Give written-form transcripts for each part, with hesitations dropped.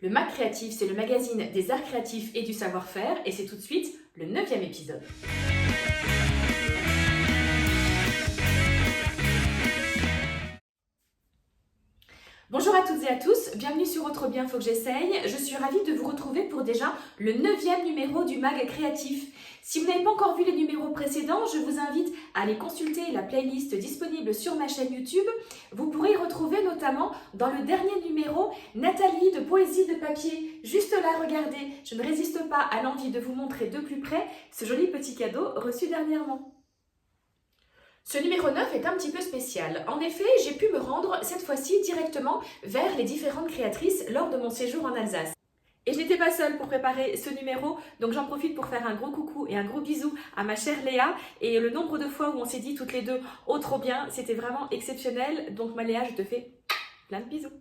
Le MAC Créatif, c'est le magazine des arts créatifs et du savoir-faire, et c'est tout de suite le 9e épisode. Bonjour à toutes et à tous, bienvenue sur Autre Bien Faut que j'essaye. Je suis ravie de vous retrouver pour déjà le 9e numéro du MAG Créatif. Si vous n'avez pas encore vu les numéros précédents, je vous invite à aller consulter la playlist disponible sur ma chaîne YouTube. Vous pourrez y retrouver notamment dans le dernier numéro Nathalie de Poésie de Papier. Juste là, regardez, je ne résiste pas à l'envie de vous montrer de plus près ce joli petit cadeau reçu dernièrement. Ce numéro 9 est un petit peu spécial. En effet, j'ai pu me rendre cette fois-ci directement vers les différentes créatrices lors de mon séjour en Alsace. Et je n'étais pas seule pour préparer ce numéro, donc j'en profite pour faire un gros coucou et un gros bisou à ma chère Léa. Et le nombre de fois où on s'est dit toutes les deux « Oh trop bien », c'était vraiment exceptionnel. Donc ma Léa, je te fais plein de bisous.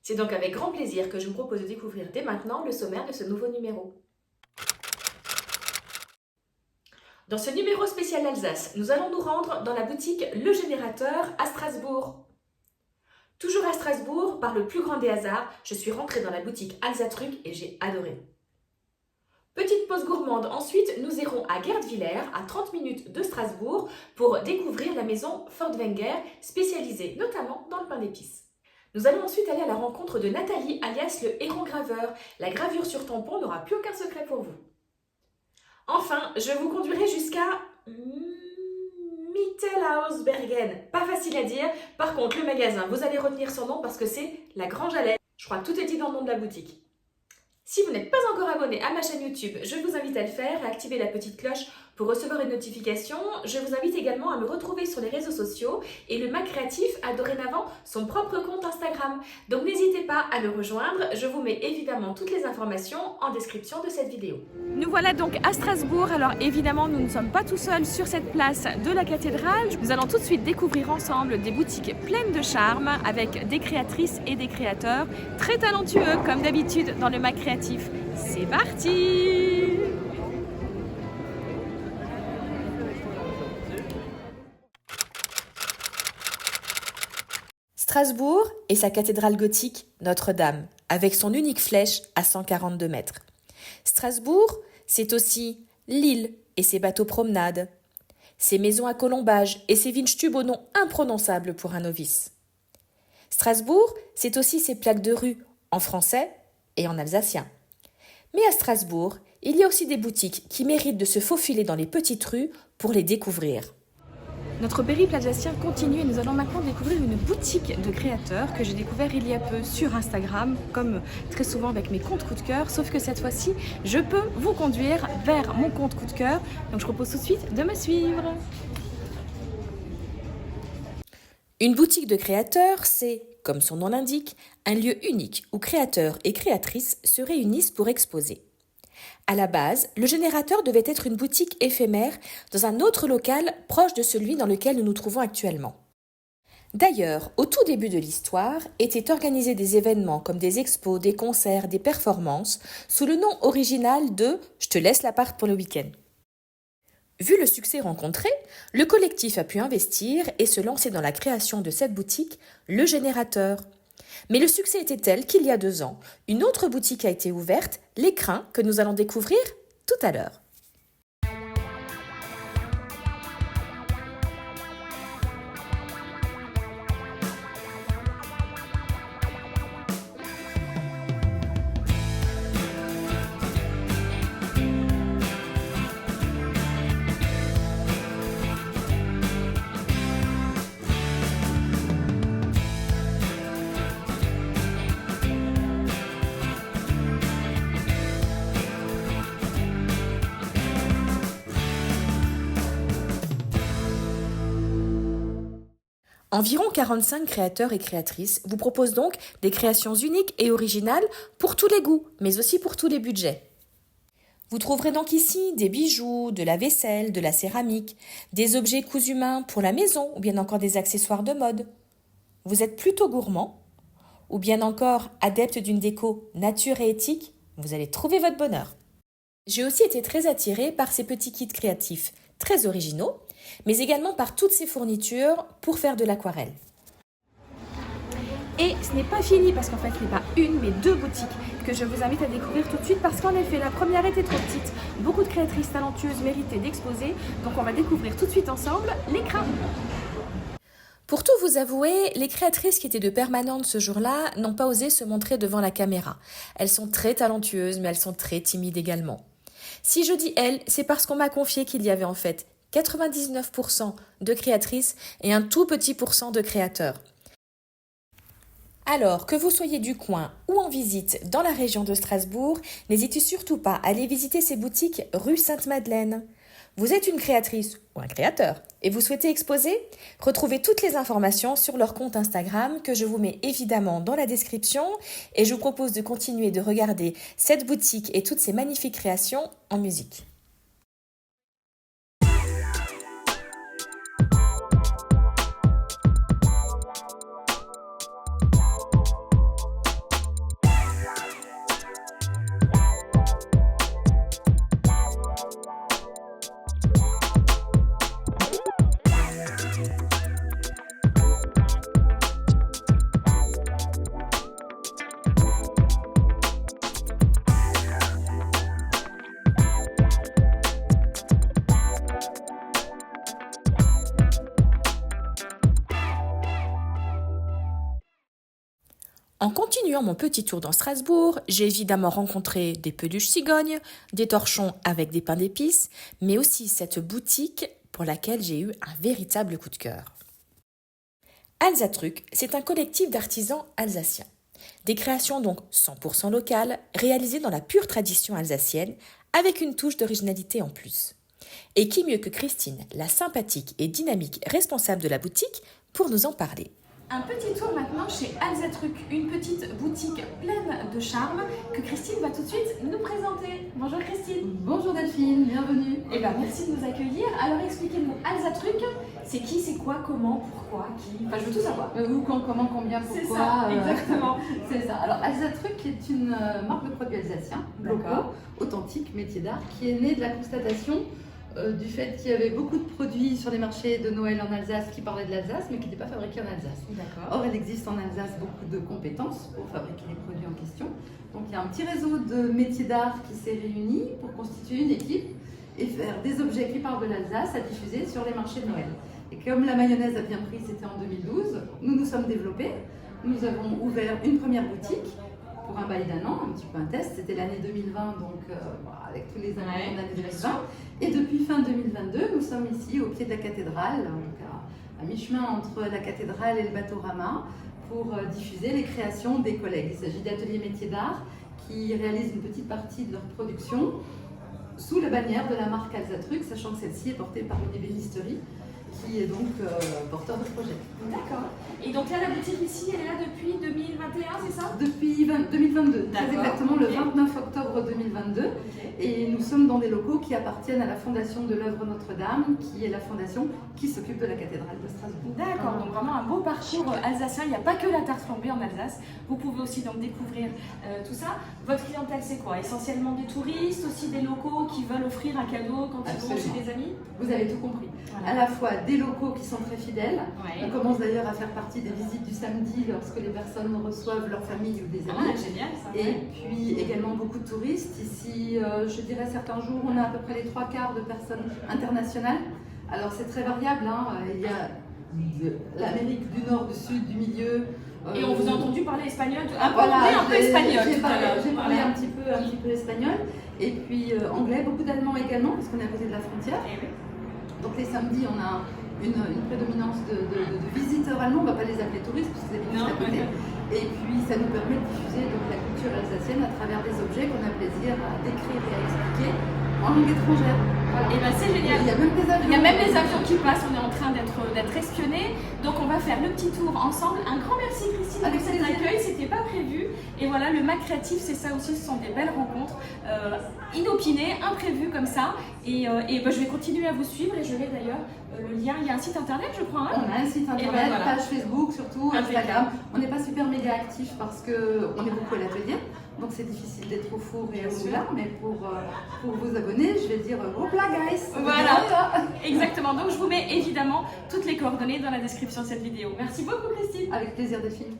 C'est donc avec grand plaisir que je vous propose de découvrir dès maintenant le sommaire de ce nouveau numéro. Dans ce numéro spécial Alsace, nous allons nous rendre dans la boutique Le Générateur à Strasbourg. Toujours à Strasbourg, par le plus grand des hasards, je suis rentrée dans la boutique Alsatruc et j'ai adoré. Petite pause gourmande, ensuite nous irons à Guerdwiller, à 30 minutes de Strasbourg, pour découvrir la maison Furtwängler, spécialisée notamment dans le pain d'épices. Nous allons ensuite aller à la rencontre de Nathalie, alias le héron graveur. La gravure sur tampon n'aura plus aucun secret pour vous. Enfin, je vous conduirai jusqu'à Mittelhausbergen. Pas facile à dire. Par contre, le magasin, vous allez retenir son nom parce que c'est la Grange à lait. Je crois que tout est dit dans le nom de la boutique. Si vous n'êtes pas encore abonné à ma chaîne YouTube, je vous invite à le faire et à activer la petite cloche pour recevoir une notification. Je vous invite également à me retrouver sur les réseaux sociaux et le MAG Créatif a dorénavant son propre compte Instagram. Donc n'hésitez pas à le rejoindre. Je vous mets évidemment toutes les informations en description de cette vidéo. Nous voilà donc à Strasbourg. Alors évidemment, nous ne sommes pas tout seuls sur cette place de la cathédrale. Nous allons tout de suite découvrir ensemble des boutiques pleines de charme avec des créatrices et des créateurs très talentueux comme d'habitude dans le MAG Créatif. C'est parti! Strasbourg et sa cathédrale gothique Notre-Dame, avec son unique flèche à 142 mètres. Strasbourg, c'est aussi l'île et ses bateaux promenades, ses maisons à colombages et ses Windstube au nom imprononçable pour un novice. Strasbourg, c'est aussi ses plaques de rue en français et en alsacien. Mais à Strasbourg, il y a aussi des boutiques qui méritent de se faufiler dans les petites rues pour les découvrir. Notre périple alsacien continue et nous allons maintenant découvrir une boutique de créateurs que j'ai découvert il y a peu sur Instagram, comme très souvent avec mes comptes coup de cœur, sauf que cette fois-ci, je peux vous conduire vers mon compte coup de cœur. Donc je propose tout de suite de me suivre. Une boutique de créateurs, c'est, comme son nom l'indique, un lieu unique où créateurs et créatrices se réunissent pour exposer. À la base, le générateur devait être une boutique éphémère dans un autre local proche de celui dans lequel nous nous trouvons actuellement. D'ailleurs, au tout début de l'histoire, étaient organisés des événements comme des expos, des concerts, des performances, sous le nom original de « Je te laisse l'appart pour le week-end ». Vu le succès rencontré, le collectif a pu investir et se lancer dans la création de cette boutique, Le Générateur. Mais le succès était tel qu'il y a 2 ans, une autre boutique a été ouverte, L'Écrin, que nous allons découvrir tout à l'heure. Environ 45 créateurs et créatrices vous proposent donc des créations uniques et originales pour tous les goûts, mais aussi pour tous les budgets. Vous trouverez donc ici des bijoux, de la vaisselle, de la céramique, des objets cousus main pour la maison ou bien encore des accessoires de mode. Vous êtes plutôt gourmand ou bien encore adepte d'une déco nature et éthique, vous allez trouver votre bonheur. J'ai aussi été très attirée par ces petits kits créatifs très originaux, mais également par toutes ces fournitures pour faire de l'aquarelle. Et ce n'est pas fini parce qu'en fait, ce n'est pas une, mais 2 boutiques que je vous invite à découvrir tout de suite parce qu'en effet, la première était trop petite. Beaucoup de créatrices talentueuses méritaient d'exposer, donc on va découvrir tout de suite ensemble l'écran. Pour tout vous avouer, les créatrices qui étaient de permanente ce jour-là n'ont pas osé se montrer devant la caméra. Elles sont très talentueuses, mais elles sont très timides également. Si je dis elles, c'est parce qu'on m'a confié qu'il y avait en fait 99% de créatrices et un tout petit pourcent de créateurs. Alors, que vous soyez du coin ou en visite dans la région de Strasbourg, n'hésitez surtout pas à aller visiter ces boutiques rue Sainte-Madeleine. Vous êtes une créatrice ou un créateur et vous souhaitez exposer? Retrouvez toutes les informations sur leur compte Instagram que je vous mets évidemment dans la description et je vous propose de continuer de regarder cette boutique et toutes ces magnifiques créations en musique. En continuant mon petit tour dans Strasbourg, j'ai évidemment rencontré des peluches cigognes, des torchons avec des pains d'épices, mais aussi cette boutique pour laquelle j'ai eu un véritable coup de cœur. Alsatruc, c'est un collectif d'artisans alsaciens. Des créations donc 100% locales, réalisées dans la pure tradition alsacienne, avec une touche d'originalité en plus. Et qui mieux que Christine, la sympathique et dynamique responsable de la boutique, pour nous en parler. Un petit tour maintenant chez Alsatruc, une petite boutique pleine de charme que Christine va tout de suite nous présenter. Bonjour Christine. Bonjour Delphine, bienvenue. Eh bien merci de nous accueillir. Alors expliquez-nous, Alsatruc, c'est qui, c'est quoi, comment, pourquoi, qui? Enfin je veux tout savoir. Où, quand, comment, combien, pourquoi. C'est ça, exactement. C'est ça. Alors Alsatruc est une marque de produits alsaciens, locaux, authentiques, métiers d'art, qui est née de la constatation du fait qu'il y avait beaucoup de produits sur les marchés de Noël en Alsace qui parlaient de l'Alsace mais qui n'étaient pas fabriqués en Alsace. Or, il existe en Alsace beaucoup de compétences pour fabriquer les produits en question. Donc, il y a un petit réseau de métiers d'art qui s'est réuni pour constituer une équipe et faire des objets qui parlent de l'Alsace à diffuser sur les marchés de Noël. Et comme la mayonnaise a bien pris, c'était en 2012, nous nous sommes développés. Nous avons ouvert une première boutique pour un bail d'1 an, un petit peu un test. C'était l'année 2020, donc avec tous les événements de l'année 2020. Et depuis fin 2022, nous sommes ici au pied de la cathédrale, donc à mi-chemin entre la cathédrale et le Batorama, pour diffuser les créations des collègues. Il s'agit d'ateliers métiers d'art qui réalisent une petite partie de leur production sous la bannière de la marque Alsatruc, sachant que celle-ci est portée par une ébénisterie qui est donc porteur de projet. D'accord. Et donc là, la boutique ici, elle est là depuis 2021, c'est ça? Depuis 2022, très exactement le 29 octobre 2022. Et nous sommes dans des locaux qui appartiennent à la Fondation de l'œuvre Notre-Dame, qui est la fondation qui s'occupe de la cathédrale de Strasbourg. D'accord, donc vraiment un beau parcours alsacien. Il n'y a pas que la tarte flambée en Alsace. Vous pouvez aussi donc découvrir tout ça. Votre clientèle, c'est quoi? Essentiellement des touristes, aussi des locaux qui veulent offrir un cadeau quand ils vont chez des amis? Vous avez tout compris. Voilà. À la fois des locaux qui sont très fidèles. On commence d'ailleurs à faire partie des visites du samedi lorsque les personnes reçoivent leur famille ou des amis. Génial, ça. Et puis également beaucoup de touristes. Ici, je dirais certains jours, on a à peu près les 3/4 de personnes internationales. Alors c'est très variable. Il y a l'Amérique du Nord, du Sud, du Milieu. Et on vous a entendu parler espagnol, voilà, un peu espagnol. J'ai parlé un petit peu espagnol. Et puis anglais, beaucoup d'allemand également, parce qu'on est à côté de la frontière. Donc les samedis, on a une prédominance de visiteurs allemands, on ne va pas les appeler touristes parce qu'ils habitent juste à côté. Et puis ça nous permet de diffuser donc, la culture alsacienne à travers des objets qu'on a plaisir à décrire et à expliquer en langue étrangère. Voilà. Et ben c'est génial. Il y a même des avions. Il y a même des avions qui passent, on est en train d'être espionnés. Donc on va faire le petit tour ensemble. Un grand merci Christine avec cet accueil, c'était pas prévu. Et voilà, le MAC créatif, c'est ça aussi, ce sont des belles rencontres inopinées, imprévues comme ça. Et ben, je vais continuer à vous suivre et je vais d'ailleurs le lien, il y a un site internet je crois. On a un site internet, voilà. Page Facebook surtout, Instagram. On n'est pas super méga actifs parce qu'on est beaucoup à l'atelier. Donc c'est difficile d'être au four et au moulin, mais pour vous abonner, je vais dire hop là guys. Voilà, exactement. Donc je vous mets évidemment toutes les coordonnées dans la description de cette vidéo. Merci beaucoup Christine. Avec plaisir Delphine.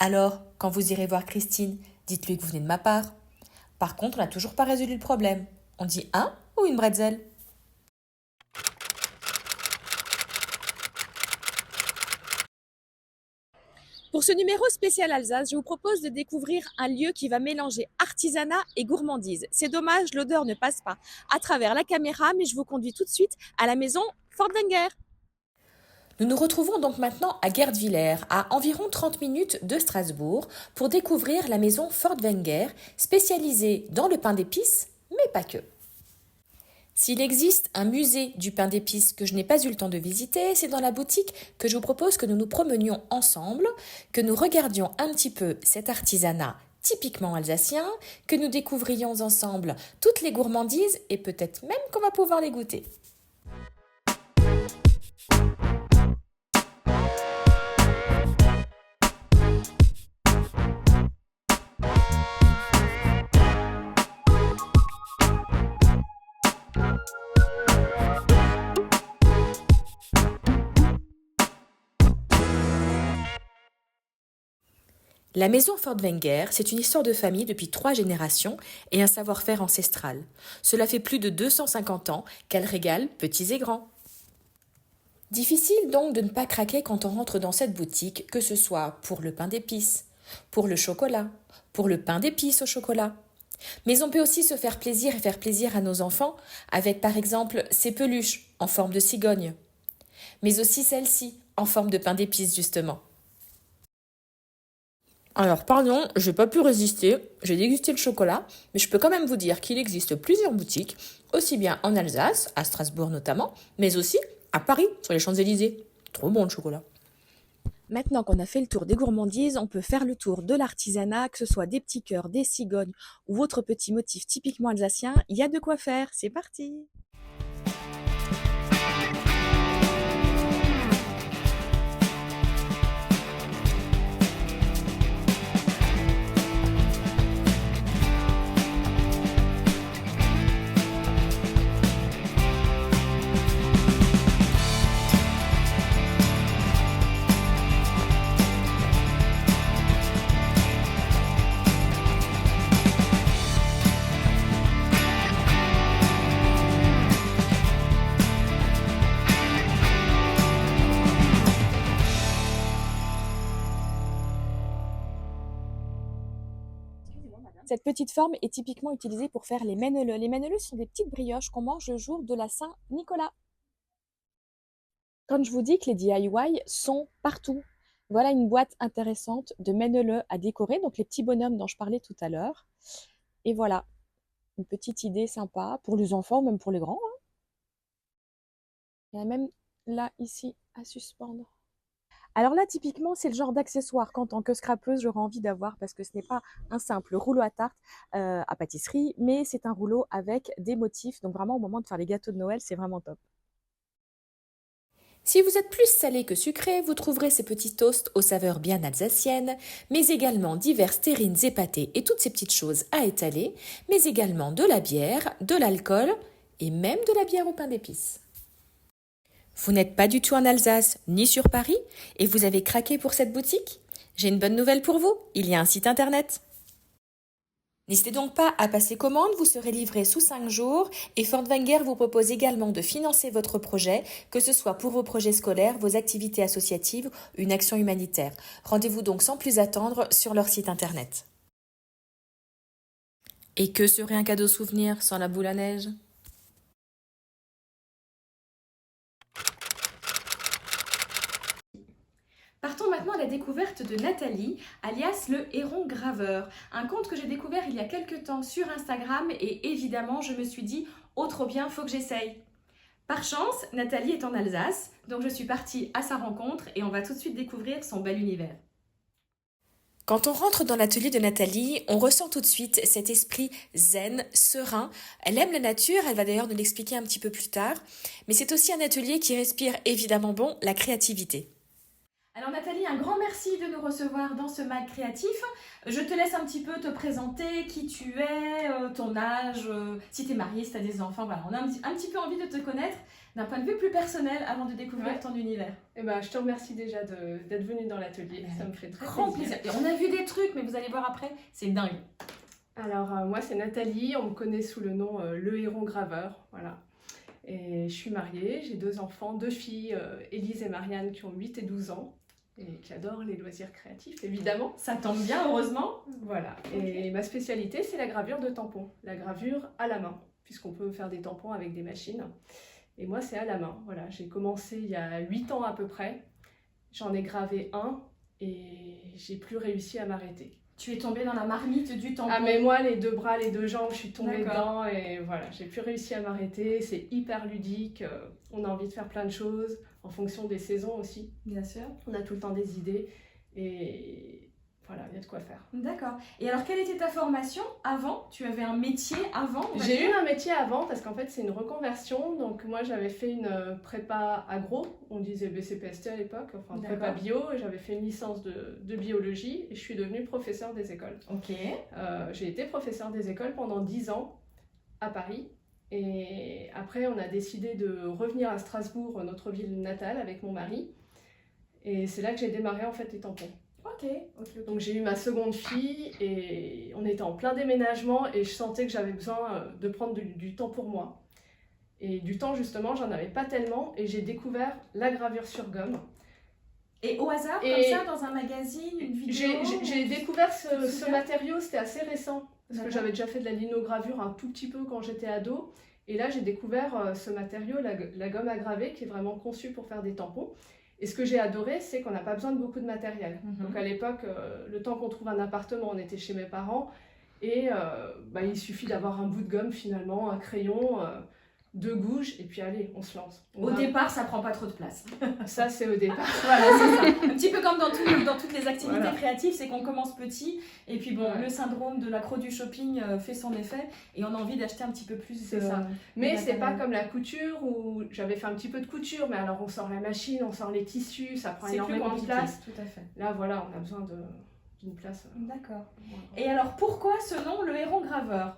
Alors, quand vous irez voir Christine, dites-lui que vous venez de ma part. Par contre, on n'a toujours pas résolu le problème. On dit un ou une bretzel? Pour ce numéro spécial Alsace, je vous propose de découvrir un lieu qui va mélanger artisanat et gourmandise. C'est dommage, l'odeur ne passe pas à travers la caméra, mais je vous conduis tout de suite à la maison Fort-Wenger. Nous nous retrouvons donc maintenant à Guerdwiller, à environ 30 minutes de Strasbourg, pour découvrir la maison Fort-Wenger, spécialisée dans le pain d'épices, mais pas que. S'il existe un musée du pain d'épices que je n'ai pas eu le temps de visiter, c'est dans la boutique que je vous propose que nous nous promenions ensemble, que nous regardions un petit peu cet artisanat typiquement alsacien, que nous découvrions ensemble toutes les gourmandises et peut-être même qu'on va pouvoir les goûter. La maison Fort-Wenger, c'est une histoire de famille depuis 3 générations et un savoir-faire ancestral. Cela fait plus de 250 ans qu'elle régale petits et grands. Difficile donc de ne pas craquer quand on rentre dans cette boutique, que ce soit pour le pain d'épices, pour le chocolat, pour le pain d'épices au chocolat. Mais on peut aussi se faire plaisir et faire plaisir à nos enfants avec par exemple ces peluches en forme de cigogne, mais aussi celle-ci en forme de pain d'épices justement. Alors pardon, j'ai pas pu résister, j'ai dégusté le chocolat, mais je peux quand même vous dire qu'il existe plusieurs boutiques, aussi bien en Alsace, à Strasbourg notamment, mais aussi à Paris, sur les Champs-Élysées. Trop bon le chocolat. Maintenant qu'on a fait le tour des gourmandises, on peut faire le tour de l'artisanat, que ce soit des petits cœurs, des cigognes ou autres petits motifs typiquement alsaciens. Il y a de quoi faire, c'est parti! Cette petite forme est typiquement utilisée pour faire les menneleux. Les menneleux sont des petites brioches qu'on mange le jour de la Saint-Nicolas. Quand je vous dis que les DIY sont partout, voilà une boîte intéressante de menneleux à décorer, donc les petits bonhommes dont je parlais tout à l'heure. Et voilà, une petite idée sympa pour les enfants, même pour les grands. Il y en a même là, ici, à suspendre. Alors là, typiquement, c'est le genre d'accessoire qu'en tant que scrapeuse, j'aurais envie d'avoir parce que ce n'est pas un simple rouleau à tarte à pâtisserie, mais c'est un rouleau avec des motifs. Donc vraiment, au moment de faire les gâteaux de Noël, c'est vraiment top. Si vous êtes plus salé que sucré, vous trouverez ces petits toasts aux saveurs bien alsaciennes, mais également diverses terrines et pâtés et toutes ces petites choses à étaler, mais également de la bière, de l'alcool et même de la bière au pain d'épices. Vous n'êtes pas du tout en Alsace ni sur Paris et vous avez craqué pour cette boutique? J'ai une bonne nouvelle pour vous, il y a un site internet. N'hésitez donc pas à passer commande, vous serez livré sous 5 jours et Fort-Wenger vous propose également de financer votre projet, que ce soit pour vos projets scolaires, vos activités associatives ou une action humanitaire. Rendez-vous donc sans plus attendre sur leur site internet. Et que serait un cadeau souvenir sans la boule à neige ? Partons maintenant à la découverte de Nathalie, alias le héron graveur. Un compte que j'ai découvert il y a quelques temps sur Instagram et évidemment je me suis dit « Oh trop bien, faut que j'essaye ». Par chance, Nathalie est en Alsace, donc je suis partie à sa rencontre et on va tout de suite découvrir son bel univers. Quand on rentre dans l'atelier de Nathalie, on ressent tout de suite cet esprit zen, serein. Elle aime la nature, elle va d'ailleurs nous l'expliquer un petit peu plus tard, mais c'est aussi un atelier qui respire évidemment bon la créativité. Alors Nathalie, un grand merci de nous recevoir dans ce mag créatif. Je te laisse un petit peu te présenter qui tu es, ton âge, si tu es mariée, si tu as des enfants. Voilà, on a un petit peu envie de te connaître d'un point de vue plus personnel avant de découvrir ton univers. Eh ben, je te remercie déjà d'être venue dans l'atelier, ça me fait très grand plaisir. Et on a vu des trucs, mais vous allez voir après, c'est dingue. Alors moi c'est Nathalie, on me connaît sous le nom Le Héron Graveur, voilà. Et je suis mariée, j'ai 2 enfants, 2 filles, Élise et Marianne qui ont 8 et 12 ans. Et qui adorent les loisirs créatifs, évidemment. Ça tombe bien, heureusement. Voilà. Et ma spécialité, c'est la gravure de tampons. La gravure à la main, puisqu'on peut faire des tampons avec des machines. Et moi, c'est à la main. Voilà, j'ai commencé il y a 8 ans à peu près. J'en ai gravé un et j'ai plus réussi à m'arrêter. Tu es tombée dans la marmite du tampon. Ah mais moi, les 2 bras, les 2 jambes, je suis tombée dedans et voilà, j'ai plus réussi à m'arrêter. C'est hyper ludique, on a envie de faire plein de choses en fonction des saisons aussi. Bien sûr. On a tout le temps des idées et voilà, il y a de quoi faire. D'accord. Et alors, quelle était ta formation avant? Tu avais un métier avant? J'ai eu un métier avant parce qu'en fait, c'est une reconversion. Donc moi, j'avais fait une prépa agro, on disait BCPST à l'époque, enfin prépa bio, et j'avais fait une licence de biologie et je suis devenue professeure des écoles. Ok. J'ai été professeure des écoles pendant 10 ans à Paris. Et après, on a décidé de revenir à Strasbourg, notre ville natale, avec mon mari. Et c'est là que j'ai démarré en fait les tampons. Ok. Donc j'ai eu ma seconde fille et on était en plein déménagement et je sentais que j'avais besoin de prendre du temps pour moi. Et du temps justement, j'en avais pas tellement et j'ai découvert la gravure sur gomme. Et au hasard, comme ça, dans un magazine, une vidéo? J'ai découvert ce matériau, c'était assez récent. Parce que j'avais déjà fait de la linogravure un tout petit peu quand j'étais ado. Et là, j'ai découvert ce matériau, la gomme à graver, qui est vraiment conçue pour faire des tampons. Et ce que j'ai adoré, c'est qu'on n'a pas besoin de beaucoup de matériel. Donc à l'époque, le temps qu'on trouve un appartement, on était chez mes parents. Et il suffit d'avoir un bout de gomme finalement, un crayon, 2 gouges, et puis allez, on se lance. Au départ, ça prend pas trop de place. Ça, c'est au départ. Voilà, c'est ça. Un petit peu comme dans toutes les activités créatives, c'est qu'on commence petit, et puis bon, le syndrome de l'accro du shopping fait son effet, et on a envie d'acheter un petit peu plus. C'est ça. Mais c'est pas comme la couture, où j'avais fait un petit peu de couture, mais alors on sort la machine, on sort les tissus, ça prend énormément de place. Tout à fait. Là, voilà, on a besoin d'une place. D'accord. Et alors, pourquoi ce nom, le Héron Graveur?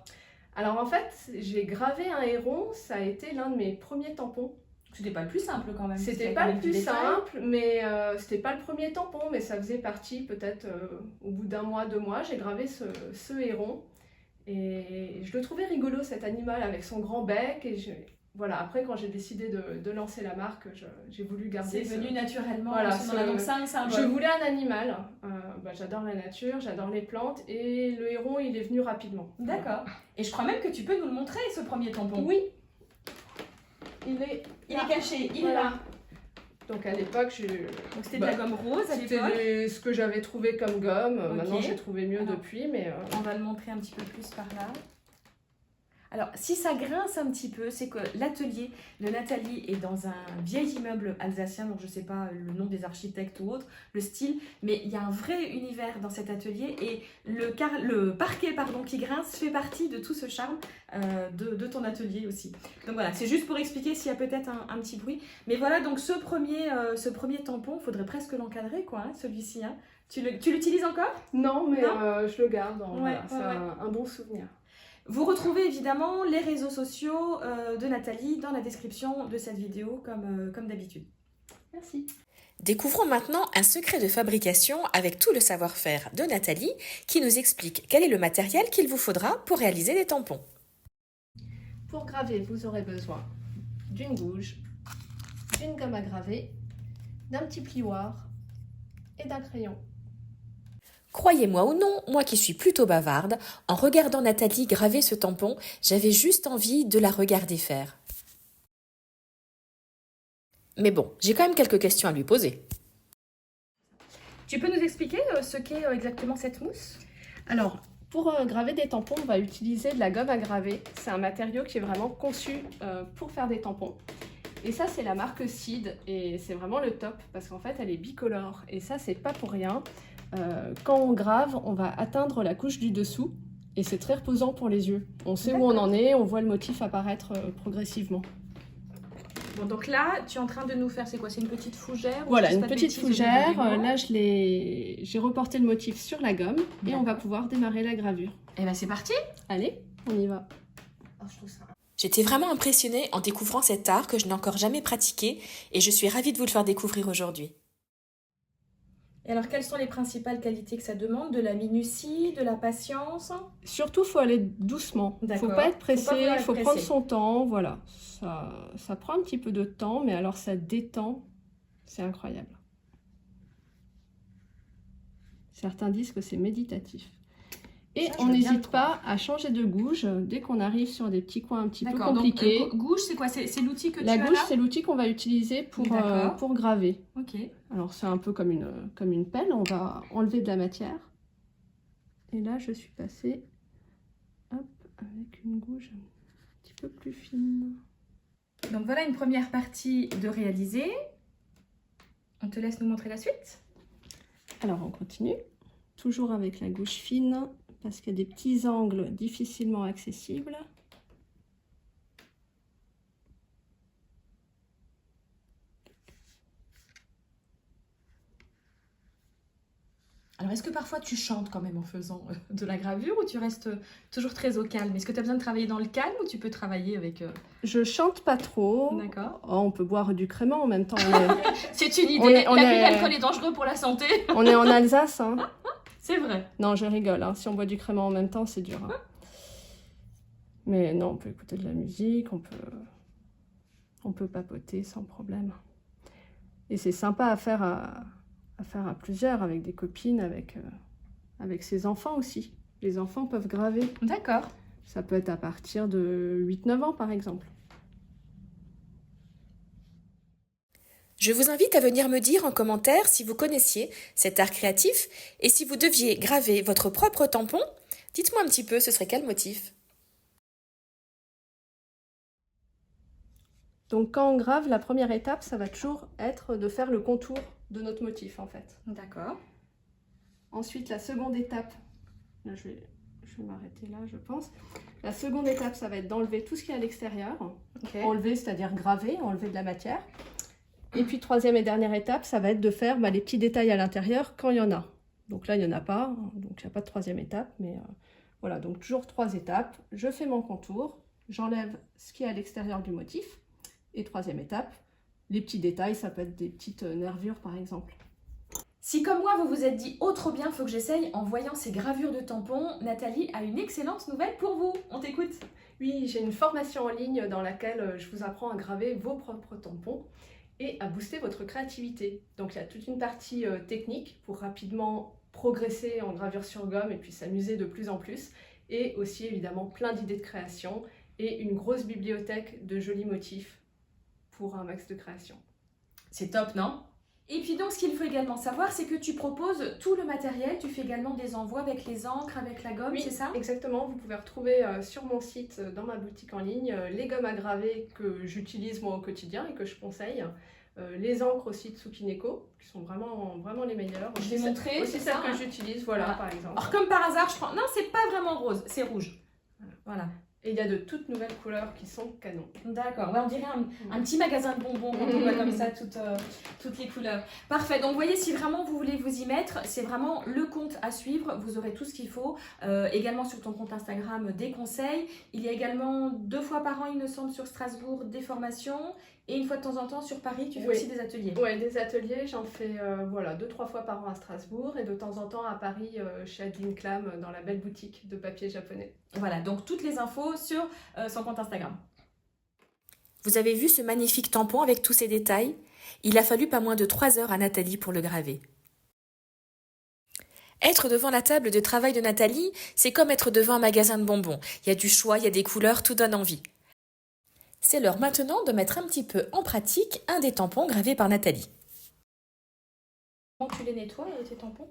Alors en fait, j'ai gravé un héron, ça a été l'un de mes premiers tampons. C'était pas le plus simple quand même. C'était pas le plus simple, mais c'était pas le premier tampon, mais ça faisait partie peut-être au bout d'1 mois, 2 mois, j'ai gravé ce héron. Et je le trouvais rigolo cet animal avec son grand bec. Et voilà, après quand j'ai décidé de lancer la marque, j'ai voulu garder. C'est venu naturellement. Voilà, donc c'est un symbole. Je voulais un animal. J'adore la nature, j'adore les plantes et le héron il est venu rapidement. D'accord. Et je crois même que tu peux nous le montrer ce premier tampon. Oui. Il est caché, il est là. Donc à l'époque, donc c'était de la gomme rose à l'époque. C'était ce que j'avais trouvé comme gomme. Maintenant j'ai trouvé mieux depuis, mais on va le montrer un petit peu plus par là. Alors, si ça grince un petit peu, c'est que l'atelier de Nathalie est dans un vieil immeuble alsacien, donc je ne sais pas le nom des architectes ou autre, le style, mais il y a un vrai univers dans cet atelier et le parquet qui grince fait partie de tout ce charme de ton atelier aussi. Donc voilà, c'est juste pour expliquer s'il y a peut-être un petit bruit. Mais voilà, donc ce premier tampon, il faudrait presque l'encadrer, quoi, hein, celui-ci. Hein. Tu l'utilises encore? Non, mais je le garde, c'est un bon souvenir. Vous retrouvez évidemment les réseaux sociaux de Nathalie dans la description de cette vidéo comme d'habitude. Merci. Découvrons maintenant un secret de fabrication avec tout le savoir-faire de Nathalie qui nous explique quel est le matériel qu'il vous faudra pour réaliser les tampons. Pour graver, vous aurez besoin d'une gouge, d'une gomme à graver, d'un petit plioir et d'un crayon. Croyez-moi ou non, moi qui suis plutôt bavarde, en regardant Nathalie graver ce tampon, j'avais juste envie de la regarder faire. Mais bon, j'ai quand même quelques questions à lui poser. Tu peux nous expliquer ce qu'est exactement cette mousse? Alors, pour graver des tampons, on va utiliser de la gomme à graver. C'est un matériau qui est vraiment conçu pour faire des tampons. Et ça, c'est la marque Seed et c'est vraiment le top parce qu'en fait, elle est bicolore. Et ça, c'est pas pour rien. Quand on grave, on va atteindre la couche du dessous et c'est très reposant pour les yeux. On sait où on en est, on voit le motif apparaître progressivement. Bon, donc là, tu es en train de nous faire, c'est quoi? C'est une petite fougère? Voilà, une petite fougère. Là, j'ai reporté le motif sur la gomme et on va pouvoir démarrer la gravure. Et bien, c'est parti. Allez, on y va. Oh, je trouve ça... J'étais vraiment impressionnée en découvrant cet art que je n'ai encore jamais pratiqué et je suis ravie de vous le faire découvrir aujourd'hui. Et alors, quelles sont les principales qualités que ça demande? De la minutie, de la patience? Surtout, il faut aller doucement. Il ne faut pas être pressé, il faut prendre son temps. Voilà, ça prend un petit peu de temps, mais alors ça détend. C'est incroyable. Certains disent que c'est méditatif. Et ça, on n'hésite pas à changer de gouge dès qu'on arrive sur des petits coins un petit peu compliqués. Donc, gouge, c'est quoi? C'est l'outil que tu as là? La gouge, c'est l'outil qu'on va utiliser pour graver. Ok. Alors, c'est un peu comme une pelle. On va enlever de la matière. Et là, je suis passée avec une gouge un petit peu plus fine. Donc, voilà une première partie de réaliser. On te laisse nous montrer la suite. Alors, on continue. Toujours avec la gouge fine, parce qu'il y a des petits angles difficilement accessibles. Alors, est-ce que parfois tu chantes quand même en faisant de la gravure ou tu restes toujours très au calme? Est-ce que tu as besoin de travailler dans le calme ou tu peux travailler avec... Je chante pas trop. D'accord. Oh, on peut boire du crément en même temps. C'est une idée. L'abus d'alcool est dangereux pour la santé. On est en Alsace, hein. C'est vrai. Non, je rigole. Hein. Si on boit du crément en même temps, c'est dur. Hein. Mais non, on peut écouter de la musique, on peut papoter sans problème. Et c'est sympa à faire à plusieurs, avec des copines, avec ses enfants aussi. Les enfants peuvent graver. D'accord. Ça peut être à partir de 8-9 ans, par exemple. Je vous invite à venir me dire en commentaire si vous connaissiez cet art créatif et si vous deviez graver votre propre tampon, dites-moi un petit peu, ce serait quel motif? Donc quand on grave, la première étape, ça va toujours être de faire le contour de notre motif en fait. D'accord. Ensuite, la seconde étape, là je vais m'arrêter là je pense. La seconde étape, ça va être d'enlever tout ce qui est à l'extérieur. Okay. Enlever, c'est-à-dire graver, enlever de la matière. Et puis troisième et dernière étape, ça va être de faire les petits détails à l'intérieur quand il y en a. Donc là, il n'y en a pas, donc il n'y a pas de troisième étape. Mais voilà, donc toujours 3 étapes. Je fais mon contour, j'enlève ce qui est à l'extérieur du motif. Et troisième étape, les petits détails, ça peut être des petites nervures par exemple. Si comme moi, vous vous êtes dit « Oh, trop bien, faut que j'essaye » en voyant ces gravures de tampons, Nathalie a une excellente nouvelle pour vous. On t'écoute. Oui, j'ai une formation en ligne dans laquelle je vous apprends à graver vos propres tampons et à booster votre créativité. Donc il y a toute une partie technique pour rapidement progresser en gravure sur gomme et puis s'amuser de plus en plus. Et aussi évidemment plein d'idées de création et une grosse bibliothèque de jolis motifs pour un max de création. C'est top, non? Et puis donc, ce qu'il faut également savoir, c'est que tu proposes tout le matériel. Tu fais également des envois avec les encres, avec la gomme, oui, c'est ça? Exactement. Vous pouvez retrouver sur mon site, dans ma boutique en ligne, les gommes à graver que j'utilise moi au quotidien et que je conseille. Les encres aussi de Tsukineko, qui sont vraiment les meilleures. Je vais montrer. Aussi celles que j'utilise, voilà, par exemple. Alors comme par hasard, je prends... Non, c'est pas vraiment rose, c'est rouge. Voilà. Et il y a de toutes nouvelles couleurs qui sont canon. D'accord, ouais, on dirait un petit magasin de bonbons quand on voit comme ça toutes les couleurs. Parfait, donc vous voyez, si vraiment vous voulez vous y mettre, c'est vraiment le compte à suivre, vous aurez tout ce qu'il faut. Également sur ton compte Instagram, des conseils. Il y a également 2 fois par an, il me semble, sur Strasbourg, des formations. Et une fois de temps en temps, sur Paris, tu fais aussi des ateliers. Oui, des ateliers, j'en fais 2-3 fois par an à Strasbourg et de temps en temps à Paris, chez Adeline Clam, dans la belle boutique de papier japonais. Voilà, donc toutes les infos sur son compte Instagram. Vous avez vu ce magnifique tampon avec tous ces détails? Il a fallu pas moins de 3 heures à Nathalie pour le graver. Être devant la table de travail de Nathalie, c'est comme être devant un magasin de bonbons. Il y a du choix, il y a des couleurs, tout donne envie. C'est l'heure maintenant de mettre un petit peu en pratique un des tampons gravés par Nathalie. Comment tu les nettoies, tes tampons?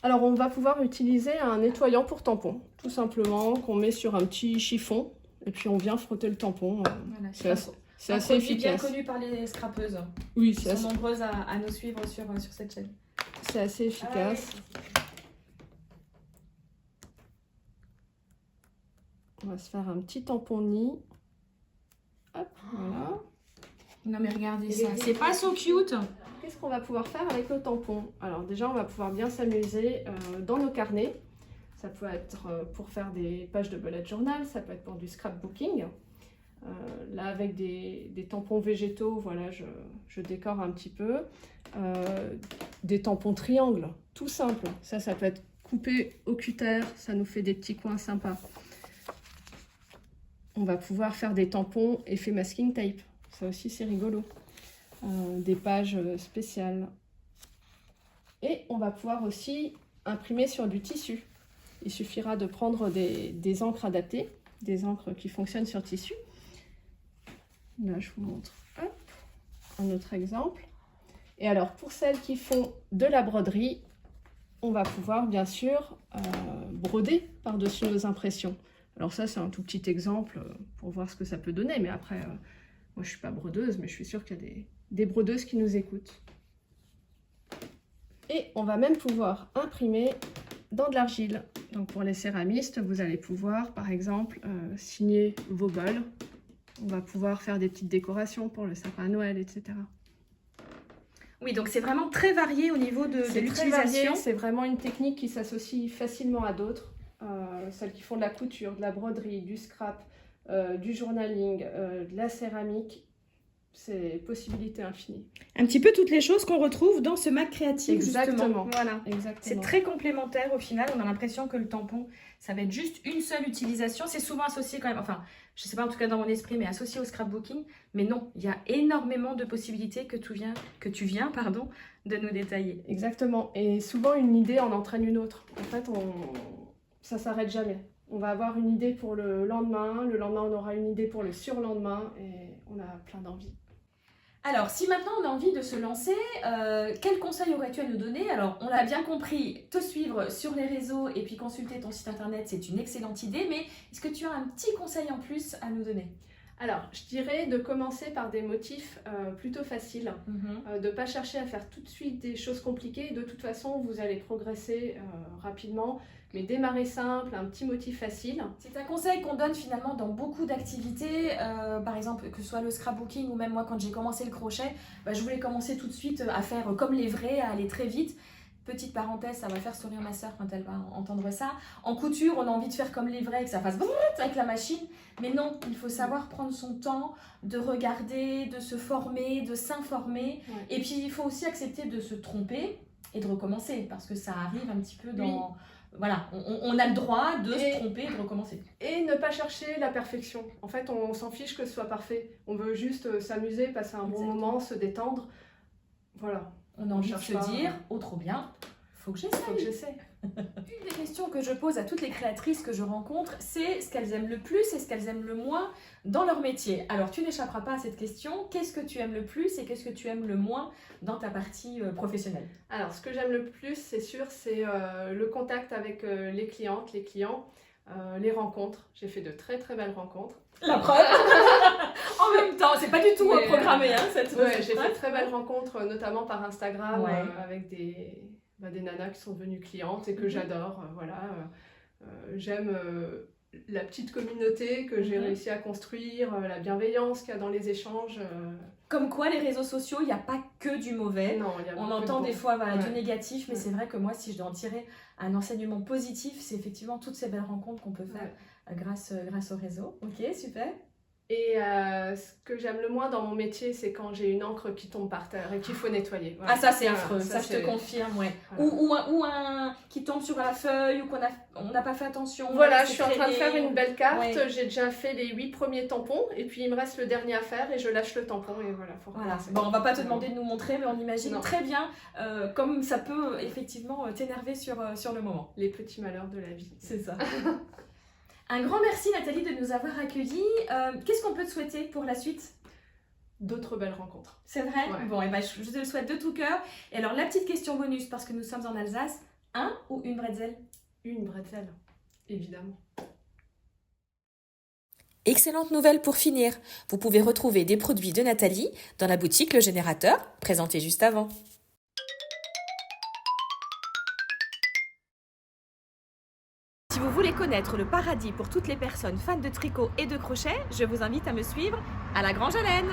Alors on va pouvoir utiliser un nettoyant pour tampon, tout simplement, qu'on met sur un petit chiffon et puis on vient frotter le tampon. Voilà, c'est assez efficace. Bien connu par les scrapeuses. Oui, Ils sont nombreuses à nous suivre sur cette chaîne. C'est assez efficace. On va se faire un petit tampon nid. Hop, voilà. Non mais regardez Et ça, les c'est pas so cute. Qu'est-ce qu'on va pouvoir faire avec le tampon? Alors déjà, on va pouvoir bien s'amuser dans nos carnets. Ça peut être pour faire des pages de bullet journal, ça peut être pour du scrapbooking. Là, avec des tampons végétaux, voilà, je décore un petit peu. Des tampons triangles, tout simple. Ça peut être coupé au cutter, ça nous fait des petits coins sympas. On va pouvoir faire des tampons effet masking tape. Ça aussi, c'est rigolo. Des pages spéciales. Et on va pouvoir aussi imprimer sur du tissu. Il suffira de prendre des encres adaptées, des encres qui fonctionnent sur tissu. Là, je vous montre un autre exemple. Et alors, pour celles qui font de la broderie, on va pouvoir bien sûr broder par-dessus nos impressions. Alors ça, c'est un tout petit exemple pour voir ce que ça peut donner. Mais après, moi, je ne suis pas brodeuse, mais je suis sûre qu'il y a des brodeuses qui nous écoutent. Et on va même pouvoir imprimer dans de l'argile. Donc pour les céramistes, vous allez pouvoir, par exemple, signer vos bols. On va pouvoir faire des petites décorations pour le sapin à Noël, etc. Oui, donc c'est vraiment très varié au niveau de l'utilisation. C'est vraiment une technique qui s'associe facilement à d'autres. Celles qui font de la couture, de la broderie, du scrap, du journaling, de la céramique. C'est possibilité infinie. Un petit peu toutes les choses qu'on retrouve dans ce MAC créatif. Exactement. Justement. Voilà. Exactement. C'est très complémentaire au final. On a l'impression que le tampon, ça va être juste une seule utilisation. C'est souvent associé quand même, enfin, je ne sais pas en tout cas dans mon esprit, mais associé au scrapbooking. Mais non, il y a énormément de possibilités que tu viens de nous détailler. Exactement. Et souvent, une idée en entraîne une autre. En fait, ça ne s'arrête jamais. On va avoir une idée pour le lendemain on aura une idée pour le surlendemain et on a plein d'envies. Alors, si maintenant on a envie de se lancer, quels conseils aurais-tu à nous donner? Alors, on l'a bien compris, te suivre sur les réseaux et puis consulter ton site internet, c'est une excellente idée, mais est-ce que tu as un petit conseil en plus à nous donner? Alors, je dirais de commencer par des motifs plutôt faciles, de ne pas chercher à faire tout de suite des choses compliquées. De toute façon, vous allez progresser rapidement, mais démarrer simple, un petit motif facile. C'est un conseil qu'on donne finalement dans beaucoup d'activités, par exemple que ce soit le scrapbooking ou même moi quand j'ai commencé le crochet, je voulais commencer tout de suite à faire comme les vrais, à aller très vite. Petite parenthèse, ça va faire sourire ma soeur quand elle va entendre ça. En couture, on a envie de faire comme les vrais, que ça fasse brrrt avec la machine. Mais non, il faut savoir prendre son temps, de regarder, de se former, de s'informer. Ouais. Et puis, il faut aussi accepter de se tromper et de recommencer. Parce que ça arrive un petit peu dans... Oui. Voilà, on a le droit de se tromper et de recommencer. Et ne pas chercher la perfection. En fait, on s'en fiche que ce soit parfait. On veut juste s'amuser, passer un bon moment, se détendre. Voilà. On a envie de cherche se pas. dire, oh trop bien, faut que j'essaie. Faut que j'essaie. Une des questions que je pose à toutes les créatrices que je rencontre, c'est ce qu'elles aiment le plus et ce qu'elles aiment le moins dans leur métier. Alors tu n'échapperas pas à cette question, qu'est-ce que tu aimes le plus et qu'est-ce que tu aimes le moins dans ta partie professionnelle? Alors, ce que j'aime le plus, c'est sûr, c'est le contact avec les clientes, les clients, les rencontres. J'ai fait de très très belles rencontres. La preuve. En même temps, c'est pas du tout Mais, programmé cette J'ai fait de très belles rencontres, notamment par Instagram, Ouais. avec des nanas qui sont devenues clientes et que j'adore. J'aime la petite communauté que j'ai réussi à construire, la bienveillance qu'il y a dans les échanges. Comme quoi, les réseaux sociaux, il n'y a pas que du mauvais. Non, il y a On beaucoup entend de des bon. fois du Ouais. négatif, mais Ouais. c'est vrai que moi, si je dois en tirer un enseignement positif, c'est effectivement toutes ces belles rencontres qu'on peut faire grâce au réseau. Ok, super. Et ce que j'aime le moins dans mon métier, c'est quand j'ai une encre qui tombe par terre et qu'il faut nettoyer. Voilà. Ah, ça c'est Voilà, affreux, ça je c'est- te confirme, ouais. Voilà. Ou un qui tombe sur la feuille, ou on n'a pas fait attention. Voilà, c'est je suis en train de traîné. faire une belle carte. Ouais. J'ai déjà fait les 8 premiers tampons et puis il me reste le dernier à faire et je lâche le tampon et voilà. Faut Voilà. recommencer. Bon, on va pas te demander de nous montrer, mais on imagine Non. très bien comme ça peut effectivement t'énerver sur le moment. Les petits malheurs de la vie. C'est ça. Un grand merci Nathalie de nous avoir accueillis. Qu'est-ce qu'on peut te souhaiter pour la suite? D'autres belles rencontres. C'est vrai? Ouais. Bon, et ben, je te le souhaite de tout cœur. Et alors, la petite question bonus, parce que nous sommes en Alsace, un ou une bretzel? Une bretzel, évidemment. Excellente nouvelle pour finir. Vous pouvez retrouver des produits de Nathalie dans la boutique Le Générateur, présentée juste avant. Si vous voulez connaître le paradis pour toutes les personnes fans de tricot et de crochet, je vous invite à me suivre à la Grange Haleine.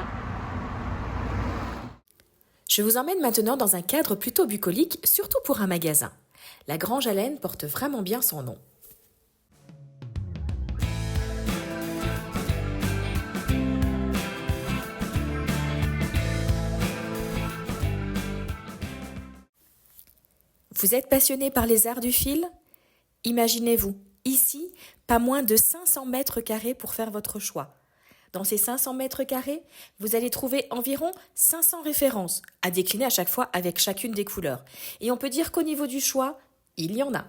Je vous emmène maintenant dans un cadre plutôt bucolique, surtout pour un magasin. La Grange à Laine porte vraiment bien son nom. Vous êtes passionné par les arts du fil? Imaginez-vous, ici, pas moins de 500 mètres carrés pour faire votre choix. Dans ces 500 mètres carrés, vous allez trouver environ 500 références, à décliner à chaque fois avec chacune des couleurs. Et on peut dire qu'au niveau du choix, il y en a.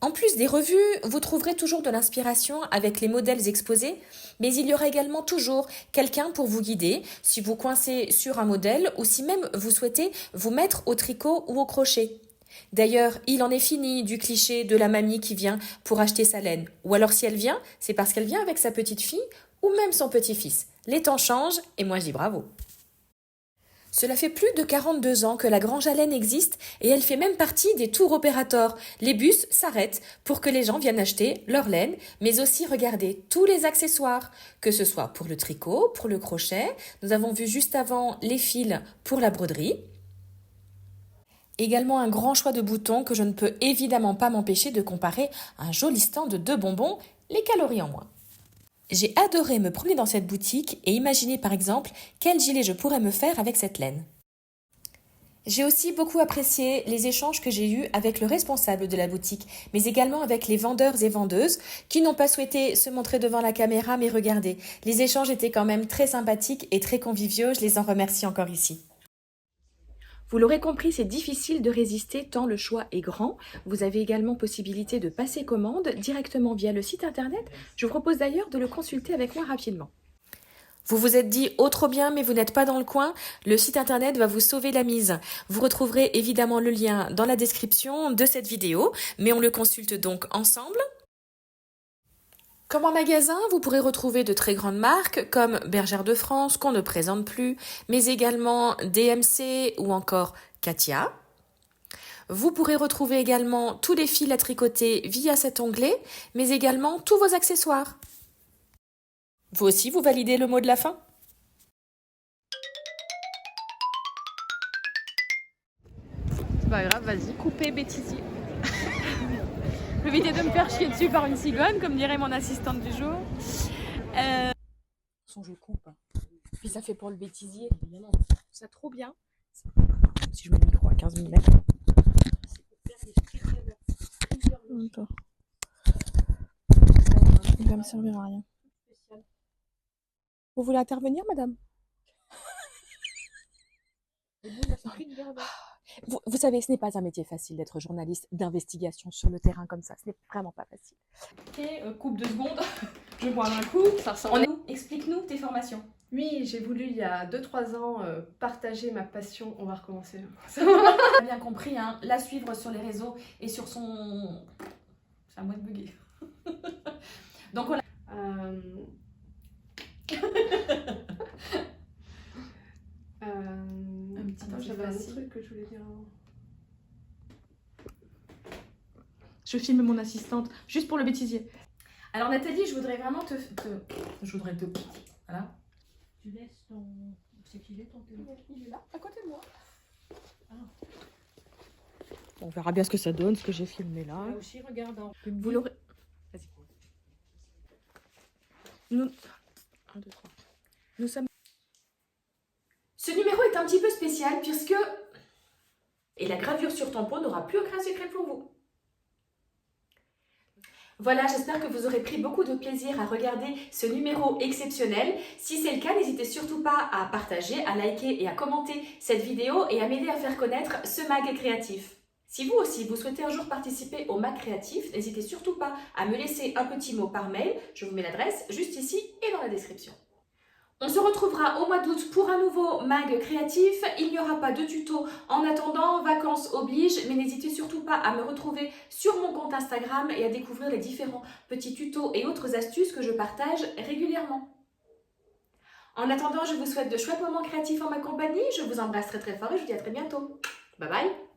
En plus des revues, vous trouverez toujours de l'inspiration avec les modèles exposés, mais il y aura également toujours quelqu'un pour vous guider si vous coincez sur un modèle ou si même vous souhaitez vous mettre au tricot ou au crochet. D'ailleurs, il en est fini du cliché de la mamie qui vient pour acheter sa laine. Ou alors si elle vient, c'est parce qu'elle vient avec sa petite fille ou même son petit-fils. Les temps changent et moi je dis bravo. Cela fait plus de 42 ans que la Grange à Laine existe et elle fait même partie des tours opérateurs. Les bus s'arrêtent pour que les gens viennent acheter leur laine, mais aussi regarder tous les accessoires, que ce soit pour le tricot, pour le crochet. Nous avons vu juste avant les fils pour la broderie. Également un grand choix de boutons que je ne peux évidemment pas m'empêcher de comparer à un joli stand de bonbons, les calories en moins. J'ai adoré me promener dans cette boutique et imaginer par exemple quel gilet je pourrais me faire avec cette laine. J'ai aussi beaucoup apprécié les échanges que j'ai eus avec le responsable de la boutique, mais également avec les vendeurs et vendeuses qui n'ont pas souhaité se montrer devant la caméra, mais regardez, les échanges étaient quand même très sympathiques et très conviviaux, je les en remercie encore ici. Vous l'aurez compris, c'est difficile de résister tant le choix est grand. Vous avez également possibilité de passer commande directement via le site internet. Je vous propose d'ailleurs de le consulter avec moi rapidement. Vous vous êtes dit « Oh trop bien, mais vous n'êtes pas dans le coin ?» Le site internet va vous sauver la mise. Vous retrouverez évidemment le lien dans la description de cette vidéo, mais on le consulte donc ensemble. Comme en magasin, vous pourrez retrouver de très grandes marques comme Bergère de France, qu'on ne présente plus, mais également DMC ou encore Katia. Vous pourrez retrouver également tous les fils à tricoter via cet onglet, mais également tous vos accessoires. Vous aussi, vous validez le mot de la fin? C'est pas grave, vas-y. Couper bêtisier. Éviter de me faire chier dessus par une cigogne, comme dirait mon assistante du jour. Je coupe. Puis ça fait pour le bêtisier. Évidemment. Ça trop bien. Si je mets le micro à 15 mm. Attends. Il va me servir à rien. Vous voulez intervenir, madame? Vous savez, ce n'est pas un métier facile d'être journaliste d'investigation sur le terrain comme ça. Ce n'est vraiment pas facile. Ok, coupe 2 secondes. Je bois un coup. Ça ressemble à nous. Explique-nous tes formations. Oui, j'ai voulu il y a 2-3 ans partager ma passion. On va recommencer. On a bien compris, hein, la suivre sur les réseaux et sur son... C'est à moi de bugger. Donc on l'a... Attends, j'avais un autre truc que je voulais dire avant. Je filme mon assistante, juste pour le bêtisier. Alors Nathalie, je voudrais vraiment Je voudrais te... Voilà. Tu laisses ton... C'est qu'il est ton téléphone? Il est là, à côté de moi. On verra bien ce que ça donne, ce que j'ai filmé là. Là aussi, regarde. Vous l'aurez... Vas-y. Nous... 1, 2, 3. Nous sommes... Ce numéro est un petit peu spécial puisque... Et la gravure sur tampon n'aura plus aucun secret pour vous. Voilà, j'espère que vous aurez pris beaucoup de plaisir à regarder ce numéro exceptionnel. Si c'est le cas, n'hésitez surtout pas à partager, à liker et à commenter cette vidéo et à m'aider à faire connaître ce mag créatif. Si vous aussi, vous souhaitez un jour participer au mag créatif, n'hésitez surtout pas à me laisser un petit mot par mail. Je vous mets l'adresse juste ici et dans la description. On se retrouvera au mois d'août pour un nouveau mag créatif. Il n'y aura pas de tuto en attendant, vacances oblige, mais n'hésitez surtout pas à me retrouver sur mon compte Instagram et à découvrir les différents petits tutos et autres astuces que je partage régulièrement. En attendant, je vous souhaite de chouettes moments créatifs en ma compagnie. Je vous embrasse très très fort et je vous dis à très bientôt. Bye bye!